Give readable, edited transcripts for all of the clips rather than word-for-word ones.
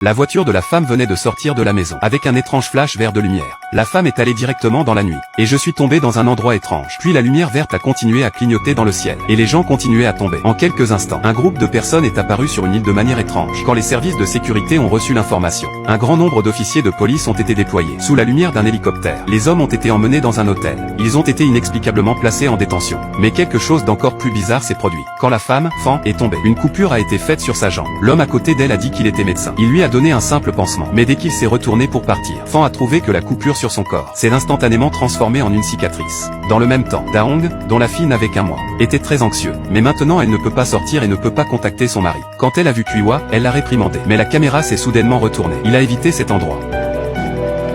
La voiture de la femme venait de sortir de la maison, avec un étrange flash vert de lumière. La femme est allée directement dans la nuit, et je suis tombé dans un endroit étrange. Puis la lumière verte a continué à clignoter dans le ciel, et les gens continuaient à tomber. En quelques instants, un groupe de personnes est apparu sur une île de manière étrange. Quand les services de sécurité ont reçu l'information, un grand nombre d'officiers de police ont été déployés. Sous la lumière d'un hélicoptère, les hommes ont été emmenés dans un hôtel. Ils ont été inexplicablement placés en détention. Mais quelque chose d'encore plus bizarre s'est produit. Quand la femme, Fan, est tombée, une coupure a été faite sur sa jambe. L'homme à côté d'elle a dit qu'il était médecin. Il lui a donné un simple pansement. Mais dès qu'il s'est retourné pour partir, Fan a trouvé que la coupure sur son corps s'est instantanément transformée en une cicatrice. Dans le même temps, Daong, dont la fille n'avait qu'un mois, était très anxieux. Mais maintenant elle ne peut pas sortir et ne peut pas contacter son mari. Quand elle a vu Kuiwa, elle l'a réprimandé. Mais la caméra s'est soudainement retournée. Il a évité cet endroit.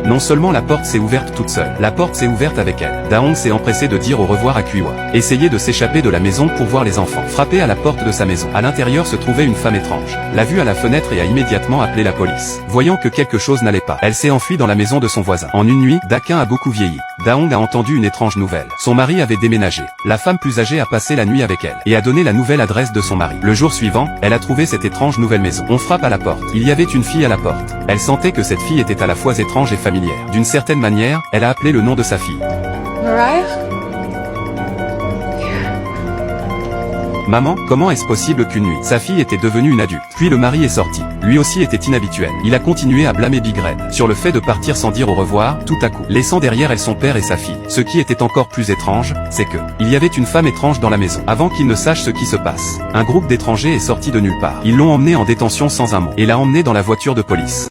Non seulement la porte s'est ouverte toute seule, la porte s'est ouverte avec elle. Daong s'est empressé de dire au revoir à Kuiwa. Essayait de s'échapper de la maison pour voir les enfants. Frappé à la porte de sa maison. À l'intérieur se trouvait une femme étrange. L'a vue à la fenêtre et a immédiatement appelé la police. Voyant que quelque chose n'allait pas, elle s'est enfuie dans la maison de son voisin. En une nuit, Daquin a beaucoup vieilli. Daong a entendu une étrange nouvelle. Son mari avait déménagé. La femme plus âgée a passé la nuit avec elle et a donné la nouvelle adresse de son mari. Le jour suivant, elle a trouvé cette étrange nouvelle maison. On frappe à la porte. Il y avait une fille à la porte. Elle sentait que cette fille était à la fois étrange et familière. D'une certaine manière, elle a appelé le nom de sa fille. Mariah? Maman, comment est-ce possible qu'une nuit, sa fille était devenue une adulte? Puis le mari est sorti. Lui aussi était inhabituel. Il a continué à blâmer Big Red sur le fait de partir sans dire au revoir, tout à coup, laissant derrière elle son père et sa fille. Ce qui était encore plus étrange, c'est que, il y avait une femme étrange dans la maison. Avant qu'il ne sache ce qui se passe, un groupe d'étrangers est sorti de nulle part. Ils l'ont emmené en détention sans un mot, et l'a emmené dans la voiture de police.